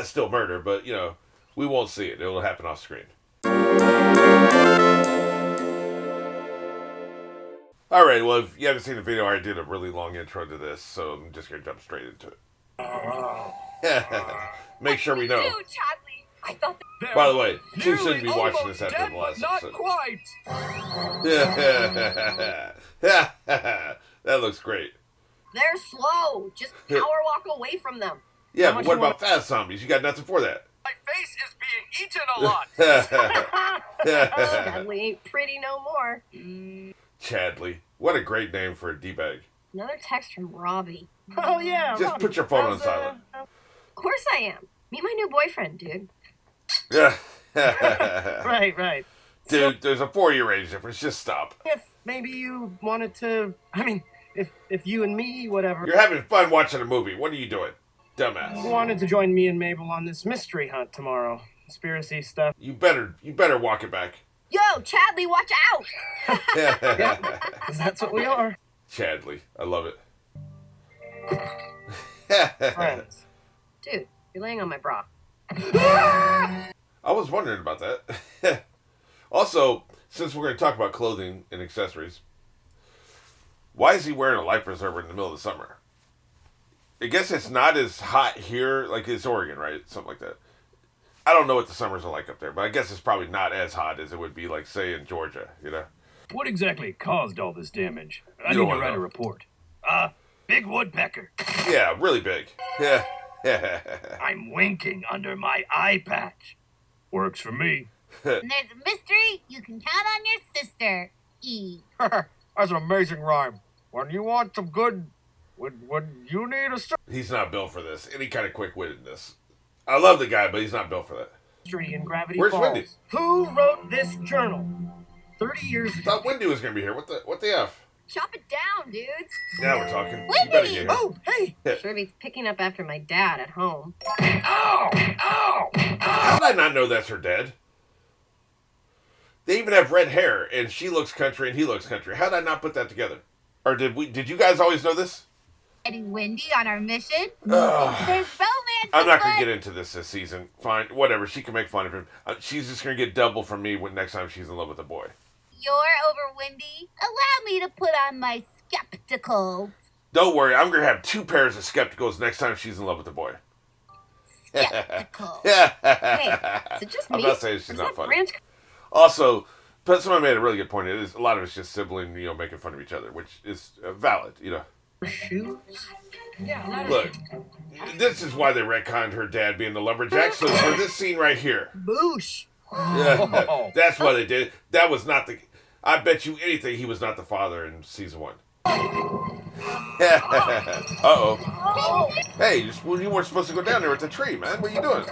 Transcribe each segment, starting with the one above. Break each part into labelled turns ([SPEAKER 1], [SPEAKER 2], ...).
[SPEAKER 1] that's still murder, but, you know, we won't see it. It'll happen off screen. Alright, well, if you haven't seen the video, I did a really long intro to this, so I'm just going to jump straight into it. Make sure we know.
[SPEAKER 2] I thought
[SPEAKER 1] By the way, you shouldn't be watching this after the last
[SPEAKER 3] not
[SPEAKER 1] episode.
[SPEAKER 3] Quite.
[SPEAKER 1] That looks great.
[SPEAKER 2] they're slow. Just power walk away from them.
[SPEAKER 1] Yeah, but what about fast zombies? You got nothing for that.
[SPEAKER 3] My face is being eaten a lot.
[SPEAKER 2] Chadley ain't pretty no more.
[SPEAKER 1] Chadley. What a great name for a D-bag.
[SPEAKER 2] Another text from Robbie.
[SPEAKER 3] Oh yeah.
[SPEAKER 1] Just put your phone on silent.
[SPEAKER 2] Of course I am. Meet my new boyfriend, dude.
[SPEAKER 1] Yeah.
[SPEAKER 3] Right.
[SPEAKER 1] Dude, there's a 4-year age difference. Just stop.
[SPEAKER 3] If maybe you wanted to, I mean, if you and me, whatever,
[SPEAKER 1] You're having fun watching a movie. What are you doing? Dumbass.
[SPEAKER 3] wanted to join me and Mabel on this mystery hunt tomorrow, conspiracy stuff.
[SPEAKER 1] You better walk it back.
[SPEAKER 2] Yo, Chadley, watch out!
[SPEAKER 3] Because that's what we are.
[SPEAKER 1] Chadley. I love it.
[SPEAKER 3] Friends.
[SPEAKER 2] Dude, you're laying on my bra.
[SPEAKER 1] I was wondering about that. Also, since we're going to talk about clothing and accessories, why is he wearing a life preserver in the middle of the summer? I guess it's not as hot here, like it's Oregon, right? Something like that. I don't know what the summers are like up there, but I guess it's probably not as hot as it would be, like, say, in Georgia, you know?
[SPEAKER 4] What exactly caused all this damage? I
[SPEAKER 1] You
[SPEAKER 4] need
[SPEAKER 1] don't
[SPEAKER 4] to
[SPEAKER 1] wanna
[SPEAKER 4] write
[SPEAKER 1] know.
[SPEAKER 4] a report. Big woodpecker.
[SPEAKER 1] Yeah, really big. Yeah.
[SPEAKER 4] I'm winking under my eye patch. Works for me.
[SPEAKER 5] When there's a mystery, you can count on your sister, E.
[SPEAKER 3] That's an amazing rhyme. When you want some good, when you need a
[SPEAKER 1] He's not built for this. Any kind of quick-wittedness. I love the guy, but he's not built for that.
[SPEAKER 3] mystery in Gravity
[SPEAKER 1] Where's
[SPEAKER 3] Falls.
[SPEAKER 1] Wendy?
[SPEAKER 3] Who wrote this journal? 30 years
[SPEAKER 1] I
[SPEAKER 3] ago.
[SPEAKER 1] thought Wendy was going to be here. What the F?
[SPEAKER 2] Chop it down, dudes.
[SPEAKER 1] Now we're talking. You better get here.
[SPEAKER 3] Oh, hey!
[SPEAKER 2] Sure beats picking up after my dad at home.
[SPEAKER 4] Ow! Ow!
[SPEAKER 1] How did I not know that's her dad? They even have red hair, and she looks country and he looks country. How did I not put that together? Or did you guys always know this?
[SPEAKER 5] Heading Wendy on our mission.
[SPEAKER 1] Ugh.
[SPEAKER 5] There's romance.
[SPEAKER 1] I'm not going to
[SPEAKER 5] afoot.
[SPEAKER 1] get into this season. Fine, whatever. She can make fun of him. She's just going to get double from me when next time she's in love with a boy.
[SPEAKER 5] You're over Wendy. Allow me to put on my skeptical.
[SPEAKER 1] Don't worry, I'm going to have 2 pairs of skepticals next time she's in love with a boy.
[SPEAKER 5] Skeptical.
[SPEAKER 1] Yeah.
[SPEAKER 2] Is it just
[SPEAKER 1] I'm
[SPEAKER 2] me?
[SPEAKER 1] not saying she's
[SPEAKER 2] Or is
[SPEAKER 1] not
[SPEAKER 2] that
[SPEAKER 1] funny.
[SPEAKER 2] branch-
[SPEAKER 1] Also, but someone made a really good point. It is a lot of it's just sibling, making fun of each other, which is valid,
[SPEAKER 3] Shoes? Yeah,
[SPEAKER 1] Look, this is why they retconned her dad being the lumberjack. So for this scene right here,
[SPEAKER 2] Boosh.
[SPEAKER 1] yeah, that's why they did. That was not the. I bet you anything he was not the father in season 1. Uh-oh. Hey, you weren't supposed to go down there with the tree, man. What are you doing?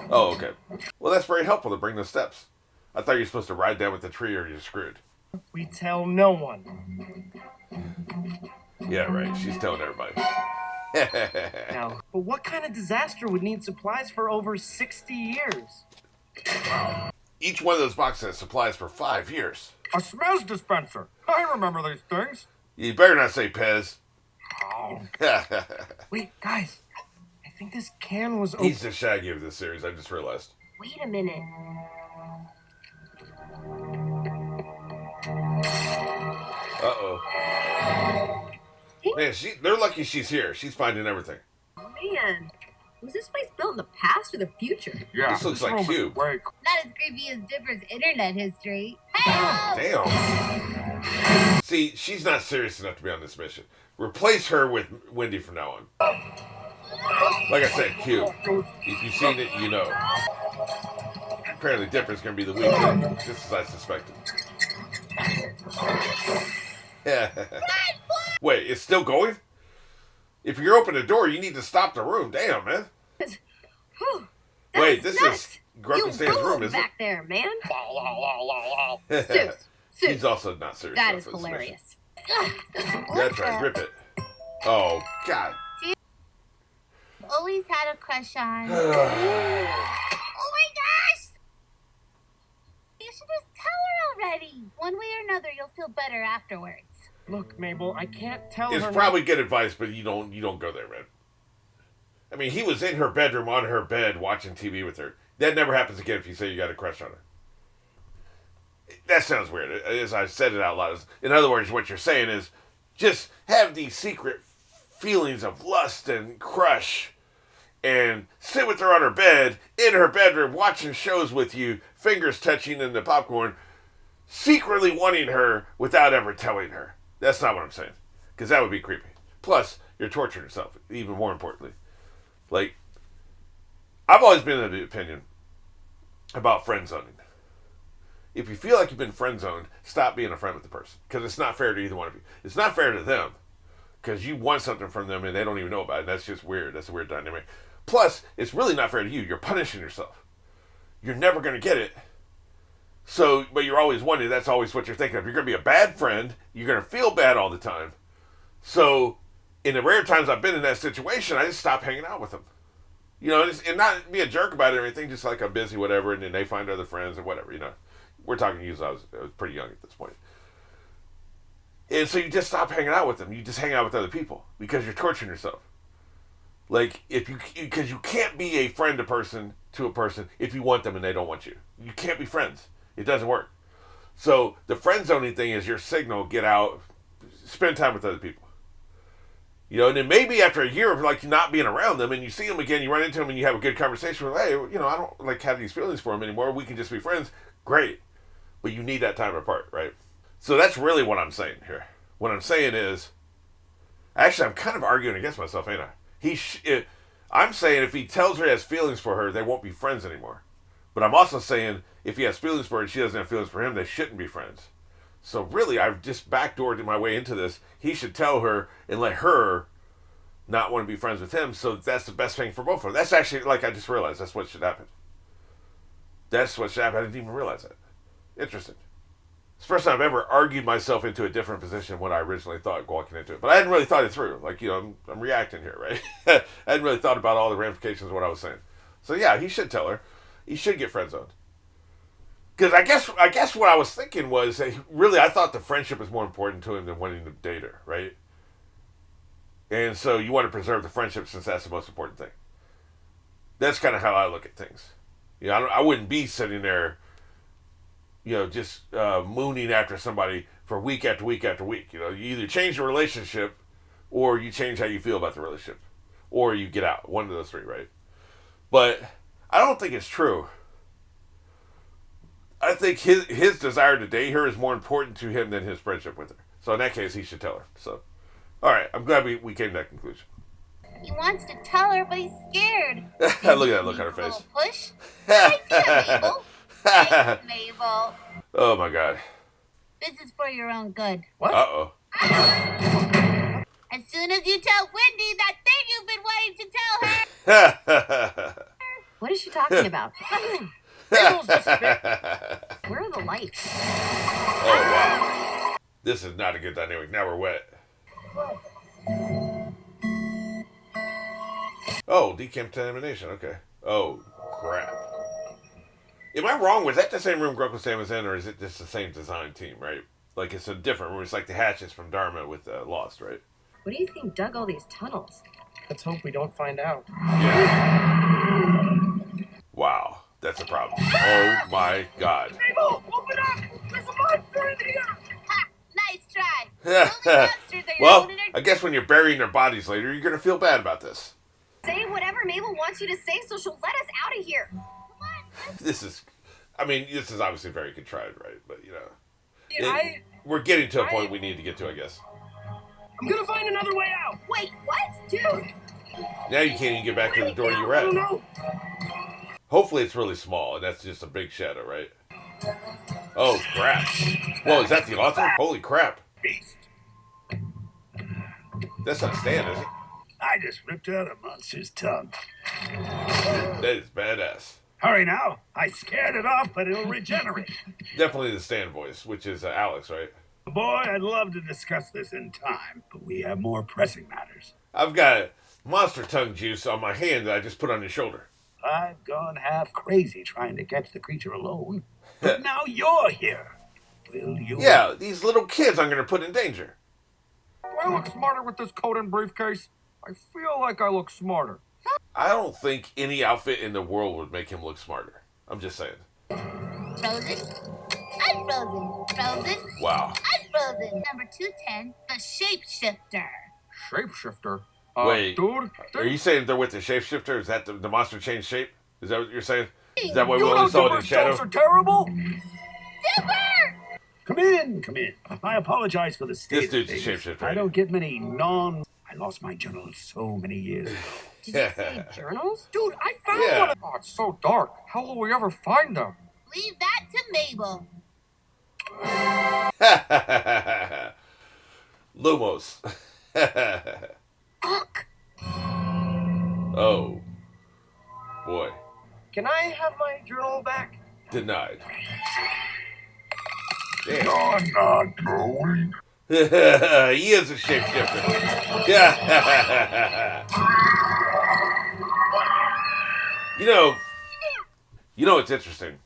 [SPEAKER 1] Oh, okay. Well, that's very helpful to bring the steps. I thought you were supposed to ride down with the tree or you're screwed.
[SPEAKER 3] We tell no one.
[SPEAKER 1] Yeah, right. She's telling everybody.
[SPEAKER 3] Now, but what kind of disaster would need supplies for over 60 years?
[SPEAKER 1] Each one of those boxes has supplies for 5 years.
[SPEAKER 3] A Smez dispenser. I remember these things.
[SPEAKER 1] You better not say Pez.
[SPEAKER 3] Oh. Wait, guys. I think this can was open.
[SPEAKER 1] He's the Shaggy of this series, I just realized.
[SPEAKER 2] Wait a minute.
[SPEAKER 1] Uh-oh. Man, they're lucky she's here. She's finding everything.
[SPEAKER 2] Man, was this place built in the past or the future?
[SPEAKER 3] Yeah,
[SPEAKER 1] This looks like
[SPEAKER 3] room is
[SPEAKER 1] Cube.
[SPEAKER 3] way cool.
[SPEAKER 5] Not as creepy as Dipper's internet history. Hey!
[SPEAKER 1] Damn. See, she's not serious enough to be on this mission. Replace her with Wendy from now on. Like I said, Cube. If you've seen it, you know. Apparently Dipper's going to be the weak link, just as I suspected. Wait, it's still going? If you're opening the door, you need to stop the room. Damn, man.
[SPEAKER 2] Whew,
[SPEAKER 1] Wait,
[SPEAKER 2] that's
[SPEAKER 1] this
[SPEAKER 2] nuts.
[SPEAKER 1] is Grumpenstein's
[SPEAKER 2] You
[SPEAKER 1] room, isn't
[SPEAKER 2] back there, man.
[SPEAKER 1] it?
[SPEAKER 2] Seuss.
[SPEAKER 1] He's also not serious
[SPEAKER 2] That
[SPEAKER 1] enough
[SPEAKER 2] is
[SPEAKER 1] for this mission.
[SPEAKER 2] hilarious.
[SPEAKER 1] That's right, rip it. Oh, God.
[SPEAKER 5] Always had a crush on. Oh my gosh! You should just tell her already. One way or another, you'll feel better afterwards.
[SPEAKER 3] Look, Mabel, I can't tell
[SPEAKER 1] It's
[SPEAKER 3] her.
[SPEAKER 1] probably good advice, but you don't go there, man. I mean, he was in her bedroom on her bed watching TV with her. That never happens again if you say you got a crush on her. That sounds weird. As I said it out loud. In other words, what you're saying is just have these secret feelings of lust and crush and sit with her on her bed, in her bedroom, watching shows with you, fingers touching in the popcorn, secretly wanting her without ever telling her. That's not what I'm saying. Because that would be creepy. Plus, you're torturing yourself, even more importantly. Like, I've always been of the opinion about friend zoning. If you feel like you've been friend zoned, stop being a friend with the person. Because it's not fair to either one of you. It's not fair to them. Because you want something from them and they don't even know about it. That's just weird. That's a weird dynamic. Plus, it's really not fair to you. You're punishing yourself. You're never going to get it. So, but you're always wondering, that's always what you're thinking of. You're going to be a bad friend. You're going to feel bad all the time. So, in the rare times I've been in that situation, I just stop hanging out with them. You know, and not be a jerk about it or anything, just like I'm busy, whatever, and then they find other friends or whatever, you know. We're talking years, I was pretty young at this point. And so you just stop hanging out with them. You just hang out with other people because you're torturing yourself. Like, because you can't be a friend to a person if you want them and they don't want you. You can't be friends. It doesn't work. So the friend zoning thing is your signal, get out, spend time with other people. You know, and then maybe after a year of like not being around them and you see them again, you run into them and you have a good conversation with, hey, you know, I don't like have these feelings for them anymore. We can just be friends. Great. But you need that time apart, right? So that's really what I'm saying here. What I'm saying is, actually, I'm kind of arguing against myself, ain't I? I'm saying if he tells her he has feelings for her, they won't be friends anymore. But I'm also saying if he has feelings for her and she doesn't have feelings for him, they shouldn't be friends. So really, I've just backdoored my way into this. He should tell her and let her not want to be friends with him. So that's the best thing for both of them. That's actually, like I just realized, that's what should happen. That's what should happen. I didn't even realize that. Interesting. It's the first time I've ever argued myself into a different position than what I originally thought walking into it. But I hadn't really thought it through. Like, you know, I'm reacting here, right? I hadn't really thought about all the ramifications of what I was saying. So yeah, he should tell her. He should get friend zoned. Because I guess what I was thinking was that really I thought the friendship was more important to him than wanting to date her, right? And so you want to preserve the friendship since that's the most important thing. That's kind of how I look at things. You know, I wouldn't be sitting there, you know, just mooning after somebody for week after week after week. You know, you either change the relationship or you change how you feel about the relationship. Or you get out. One of those three, right? But I don't think it's true. I think his desire to date her is more important to him than his friendship with her. So in that case, he should tell her. So, all right, I'm glad we came to that conclusion.
[SPEAKER 5] He wants to tell her, but he's scared.
[SPEAKER 1] Look at that look on her face.
[SPEAKER 5] Push. Nice idea, Mabel. Thanks, Mabel.
[SPEAKER 1] Oh my God.
[SPEAKER 5] This is for your own good.
[SPEAKER 3] What?
[SPEAKER 1] Uh-oh.
[SPEAKER 5] As soon as you tell Wendy that thing you've been waiting to tell her.
[SPEAKER 2] What is she talking about?
[SPEAKER 3] Mabel's just spit.
[SPEAKER 2] Where are the lights?
[SPEAKER 1] Oh wow. This is not a good dynamic. Now we're wet. Oh, decontamination. Okay. Oh, crap. Am I wrong? Was that the same room Grunkle Sam was in, or is it just the same design team, right? Like, it's a different room. It's like the hatches from Dharma with Lost, right?
[SPEAKER 2] What do you think dug all these tunnels?
[SPEAKER 3] Let's hope we don't find out.
[SPEAKER 1] Yeah. Wow. That's a problem. Oh, my God.
[SPEAKER 4] Mabel, open up! There's a monster in here!
[SPEAKER 5] Ha! Nice try. Only monsters are
[SPEAKER 1] Well,
[SPEAKER 5] holding her.
[SPEAKER 1] I guess when you're burying their bodies later, you're going to feel bad about this.
[SPEAKER 2] Say whatever Mabel wants you to say so she'll let us out of here.
[SPEAKER 1] This is obviously very contrived, right? But, you know,
[SPEAKER 3] Yeah,
[SPEAKER 1] we're getting to a point we need to get to, I guess.
[SPEAKER 3] I'm gonna find another way out.
[SPEAKER 2] Wait, what? Dude!
[SPEAKER 1] Now you can't even get back to the door you were
[SPEAKER 3] I don't
[SPEAKER 1] at.
[SPEAKER 3] know.
[SPEAKER 1] Hopefully it's really small, and that's just a big shadow, right? Oh, crap. Whoa, is that the author? Holy crap.
[SPEAKER 4] Beast.
[SPEAKER 1] That's not Stan, is it?
[SPEAKER 4] I just ripped out a monster's tongue.
[SPEAKER 1] That is badass.
[SPEAKER 4] Hurry now. I scared it off, but it'll regenerate.
[SPEAKER 1] Definitely the Stan voice, which is Alex, right?
[SPEAKER 4] Boy, I'd love to discuss this in time, but we have more pressing matters.
[SPEAKER 1] I've got monster tongue juice on my hand that I just put on your shoulder.
[SPEAKER 4] I've gone half crazy trying to catch the creature alone. But now you're here. Will you?
[SPEAKER 1] Yeah, these little kids I'm going to put in danger.
[SPEAKER 3] Do I look smarter with this coat and briefcase? I feel like I look smarter.
[SPEAKER 1] I don't think any outfit in the world would make him look smarter. I'm just saying.
[SPEAKER 5] Frozen? I'm frozen. Frozen?
[SPEAKER 1] Wow.
[SPEAKER 5] I'm frozen. Number 210, the shapeshifter.
[SPEAKER 3] Shapeshifter?
[SPEAKER 1] Wait,
[SPEAKER 3] Dude?
[SPEAKER 1] are you saying they're with the shapeshifter? Is that the monster changed shape? Is that what you're saying? Is that
[SPEAKER 5] You
[SPEAKER 1] what we only saw in the shadow?
[SPEAKER 3] Jokes are terrible?
[SPEAKER 5] Dipper!
[SPEAKER 4] Come in, come in. I apologize for the state
[SPEAKER 1] This dude's
[SPEAKER 4] of
[SPEAKER 1] a
[SPEAKER 4] things.
[SPEAKER 1] shapeshifter.
[SPEAKER 4] I don't get many I lost my journal so many years ago.
[SPEAKER 2] Did you say journals?
[SPEAKER 3] Dude, I found
[SPEAKER 1] Yeah.
[SPEAKER 3] one. Oh, it's so dark. How will we ever find them?
[SPEAKER 5] Leave that to Mabel.
[SPEAKER 1] Lumos.
[SPEAKER 2] Fuck.
[SPEAKER 1] Oh. Boy.
[SPEAKER 3] Can I have my journal back?
[SPEAKER 1] Denied. Damn.
[SPEAKER 4] You're not going.
[SPEAKER 1] He is a shapeshifter. Yeah. You know what's interesting?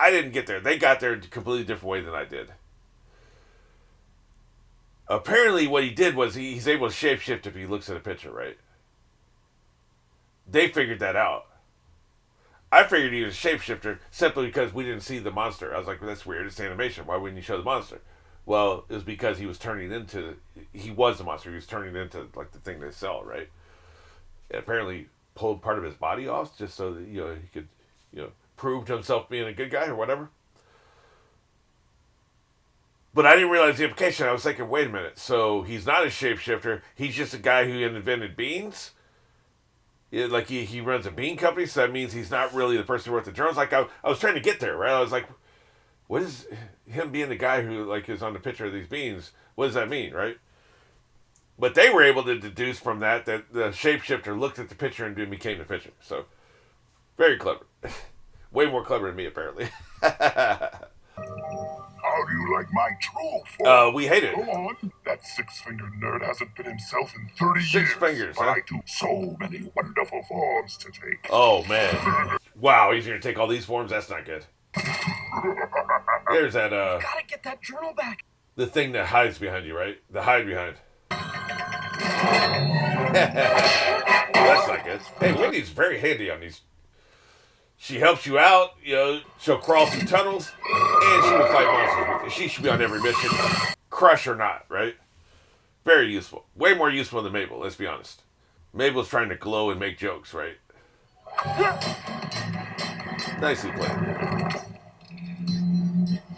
[SPEAKER 1] I didn't get there. They got there a completely different way than I did. Apparently what he did was he's able to shapeshift if he looks at a picture, right? They figured that out. I figured he was a shapeshifter simply because we didn't see the monster. I was like, well, that's weird. It's animation. Why wouldn't you show the monster? Well, it was because he was the monster. He was turning into like the thing they sell, right? And apparently pulled part of his body off just so that, he could, prove to himself being a good guy or whatever. But I didn't realize the implication. I was thinking, wait a minute. So he's not a shapeshifter. He's just a guy who invented beans. Like he runs a bean company, so that means he's not really the person who wrote the journals. Like I was trying to get there, right? I was like, what is him being the guy who like is on the picture of these beans? What does that mean, right? But they were able to deduce from that the shapeshifter looked at the picture and became the picture. So very clever, way more clever than me apparently.
[SPEAKER 4] How do you like my true form?
[SPEAKER 1] We hate it.
[SPEAKER 4] Go on. That six-fingered nerd hasn't been himself in 30 years.
[SPEAKER 1] Six fingers,
[SPEAKER 4] but
[SPEAKER 1] huh?
[SPEAKER 4] I do so many wonderful forms to take.
[SPEAKER 1] Oh man, wow, he's gonna take all these forms. That's not good. There's that
[SPEAKER 3] Gotta get that journal back.
[SPEAKER 1] the thing that hides behind you, right? The hide behind. That's not good. Hey, Wendy's very handy on these. She helps you out, she'll crawl through tunnels, and she will fight monsters with you. She should be on every mission, crush or not, right? Very useful. Way more useful than Mabel, let's be honest. Mabel's trying to glow and make jokes, right? Nicely played.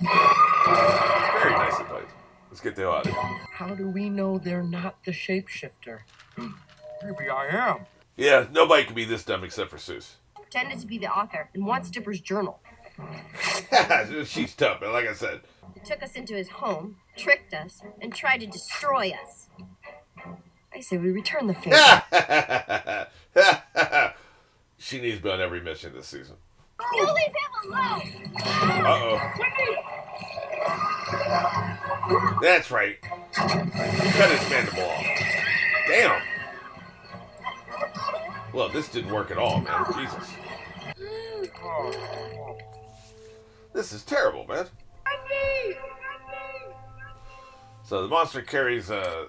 [SPEAKER 1] Very nicely played. Let's get the hell out of here.
[SPEAKER 3] How do we know they're not the shapeshifter? Maybe I am.
[SPEAKER 1] Yeah, nobody can be this dumb except for Seuss.
[SPEAKER 2] Pretended to be the author and wants Dipper's journal.
[SPEAKER 1] She's tough, but like I said.
[SPEAKER 2] He took us into his home, tricked us, and tried to destroy us. I say we return the favor.
[SPEAKER 1] She needs to be on every mission this season.
[SPEAKER 5] You leave him alone.
[SPEAKER 1] Uh-oh. That's right. Cut his mandible off. Damn. Well, this didn't work at all, man. Jesus. This is terrible, man. So the monster carries the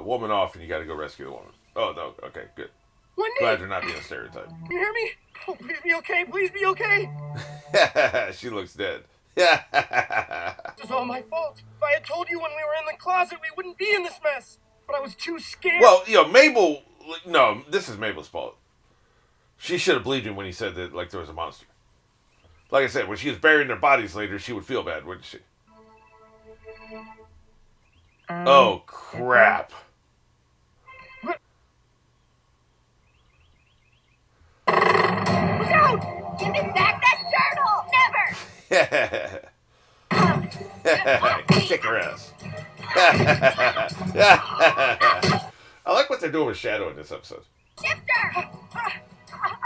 [SPEAKER 1] woman off, and you got to go rescue the woman. Oh, no. Okay, good.
[SPEAKER 3] Wendy,
[SPEAKER 1] Glad they're not being a stereotype.
[SPEAKER 3] you hear me? Oh, please be okay. Please be okay.
[SPEAKER 1] She looks dead.
[SPEAKER 3] This is all my fault. If I had told you when we were in the closet, we wouldn't be in this mess. But I was too scared.
[SPEAKER 1] Well, Mabel... No, this is Mabel's fault. She should have believed him when he said that, like, there was a monster. Like I said, when she was burying their bodies later, she would feel bad, wouldn't she? Oh, crap.
[SPEAKER 5] Look out! Give me back that journal! Never!
[SPEAKER 1] Kick her ass. I like what they're doing with Shadow in this episode.
[SPEAKER 5] Shifter!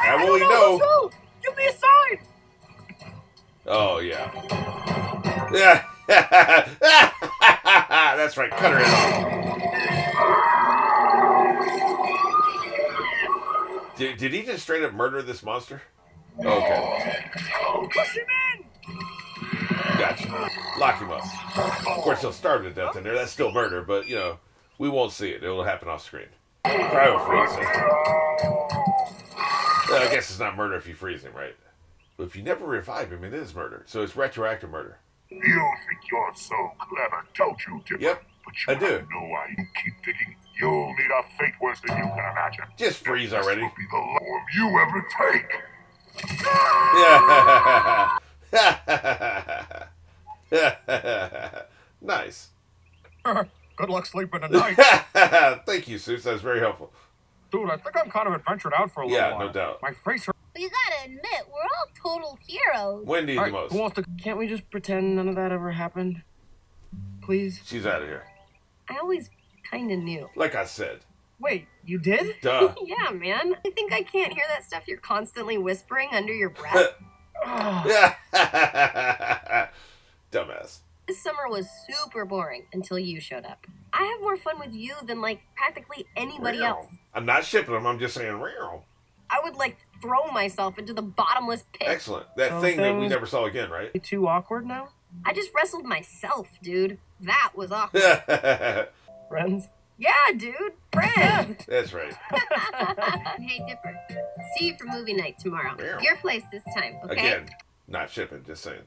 [SPEAKER 1] Now will we know?
[SPEAKER 3] Who? Give me a sign!
[SPEAKER 1] Oh, yeah. Yeah. That's right. Cut her ass. Did he just straight up murder this monster? Okay.
[SPEAKER 3] Push him in!
[SPEAKER 1] Gotcha. Lock him up. Of course, he'll starve to death in there. That's still murder, but, we won't see it. It'll happen off screen. Cryo freeze. So I guess it's not murder if you freeze him, right? But if you never revive him, it is murder. So it's retroactive murder.
[SPEAKER 4] You think you're so clever, don't you, Dipper?
[SPEAKER 1] Yep,
[SPEAKER 4] But you
[SPEAKER 1] I do.
[SPEAKER 4] have no idea. You keep digging. You'll meet a fate worse than you can imagine.
[SPEAKER 1] Just freeze already.
[SPEAKER 4] This will be the form you ever take.
[SPEAKER 1] Yeah. Nice.
[SPEAKER 3] Good luck sleeping tonight.
[SPEAKER 1] Thank you, Seuss. That was very helpful.
[SPEAKER 3] Dude, I think I'm kind of adventured out for a little
[SPEAKER 1] Yeah,
[SPEAKER 3] while.
[SPEAKER 1] no doubt.
[SPEAKER 3] My face hurts.
[SPEAKER 5] But you gotta admit, we're all total heroes.
[SPEAKER 1] Wendy the
[SPEAKER 3] All right,
[SPEAKER 1] most.
[SPEAKER 3] who wants to... Can't we just pretend none of that ever happened? Please?
[SPEAKER 1] She's out of here.
[SPEAKER 2] I always kind of knew.
[SPEAKER 1] Like I said.
[SPEAKER 3] Wait, you did?
[SPEAKER 1] Duh.
[SPEAKER 2] Yeah, man. I think I can't hear that stuff you're constantly whispering under your breath.
[SPEAKER 1] Yeah. Dumbass.
[SPEAKER 2] This summer was super boring until you showed up. I have more fun with you than, like, practically anybody else.
[SPEAKER 1] I'm not shipping them. I'm just saying real.
[SPEAKER 2] I would, like, throw myself into the bottomless pit.
[SPEAKER 1] Excellent. That
[SPEAKER 3] So
[SPEAKER 1] thing that we
[SPEAKER 3] things-
[SPEAKER 1] never saw again, right?
[SPEAKER 3] Too awkward now?
[SPEAKER 2] I just wrestled myself, dude. That was awkward.
[SPEAKER 3] Friends?
[SPEAKER 2] Yeah, dude. Friends.
[SPEAKER 1] That's right.
[SPEAKER 2] Hey, Dipper. See you for movie night tomorrow.
[SPEAKER 1] Meow.
[SPEAKER 2] Your place this time, okay?
[SPEAKER 1] Again, not shipping, just saying.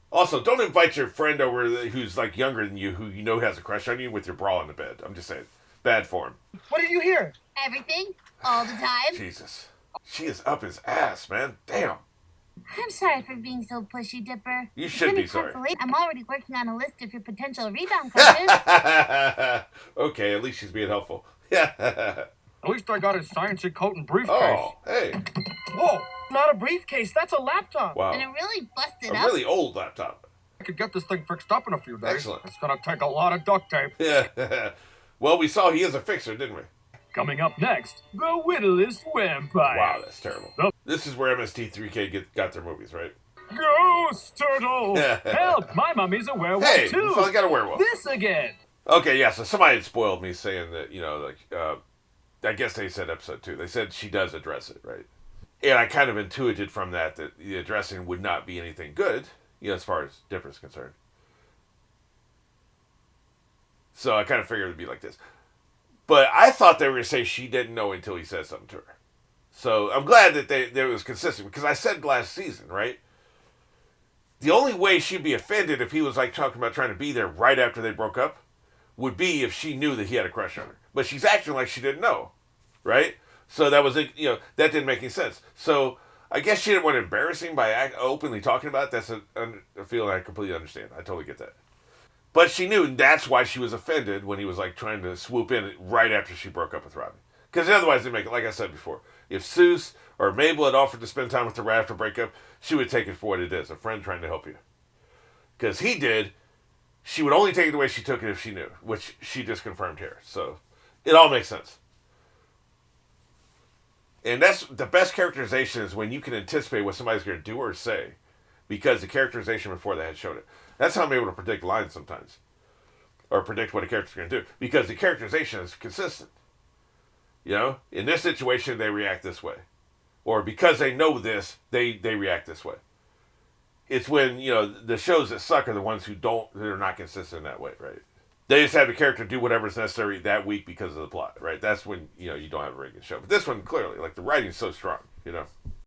[SPEAKER 1] Also, don't invite your friend over who's like younger than you, who you know has a crush on you, with your bra in the bed. I'm just saying. Bad form.
[SPEAKER 3] What did you hear?
[SPEAKER 5] Everything, all the time.
[SPEAKER 1] Jesus. She is up his ass, man. Damn.
[SPEAKER 5] I'm sorry for being so pushy, Dipper.
[SPEAKER 1] You
[SPEAKER 5] If
[SPEAKER 1] should
[SPEAKER 5] any
[SPEAKER 1] be sorry.
[SPEAKER 5] consolation, I'm already working on a list of your potential rebound coaches.
[SPEAKER 1] Okay, at least she's being helpful. Yeah.
[SPEAKER 3] At least I got his sciencey coat and briefcase.
[SPEAKER 1] Oh, hey.
[SPEAKER 3] Whoa, not a briefcase. That's a laptop.
[SPEAKER 1] Wow.
[SPEAKER 5] And it really busted
[SPEAKER 1] A
[SPEAKER 5] up.
[SPEAKER 1] really old laptop.
[SPEAKER 3] I could get this thing fixed up in a few days.
[SPEAKER 1] Excellent.
[SPEAKER 3] It's gonna take a lot of duct tape.
[SPEAKER 1] Yeah. Well, we saw he is a fixer, didn't we?
[SPEAKER 3] Coming up next, the Whittlest Vampire.
[SPEAKER 1] Wow, that's terrible.
[SPEAKER 3] Nope.
[SPEAKER 1] This is where MST3K got their movies, right?
[SPEAKER 3] Ghost Turtle! Help! My mummy's a werewolf
[SPEAKER 1] Hey,
[SPEAKER 3] too!
[SPEAKER 1] we finally got a werewolf.
[SPEAKER 3] This again!
[SPEAKER 1] Okay, yeah, so somebody had spoiled me saying that, I guess they said episode 2. They said she does address it, right? And I kind of intuited from that the addressing would not be anything good, as far as Dipper's concerned. So I kind of figured it would be like this. But I thought they were going to say she didn't know until he said something to her. So I'm glad that it was consistent, because I said last season, right? The only way she'd be offended if he was like talking about trying to be there right after they broke up would be if she knew that he had a crush on her. But she's acting like she didn't know, right? So that was, that didn't make any sense. So I guess she didn't want to embarrass him by openly talking about it. That's a feeling I completely understand. I totally get that. But she knew, and that's why she was offended when he was like trying to swoop in right after she broke up with Robbie. Because otherwise they make it, like I said before, if Seuss or Mabel had offered to spend time with her right after breakup, she would take it for what it is, a friend trying to help you. Because he did, she would only take it the way she took it if she knew, which she just confirmed here. So it all makes sense. And that's the best characterization, is when you can anticipate what somebody's going to do or say, because the characterization before they had showed it. That's how I'm able to predict lines sometimes, or predict what a character's going to do, because the characterization is consistent. In this situation, they react this way. Or because they know this, they react this way. It's when, the shows that suck are the ones they're not consistent in that way, right? They just have the character do whatever's necessary that week because of the plot, right? That's when, you don't have a very good show. But this one, clearly, like, the writing's so strong,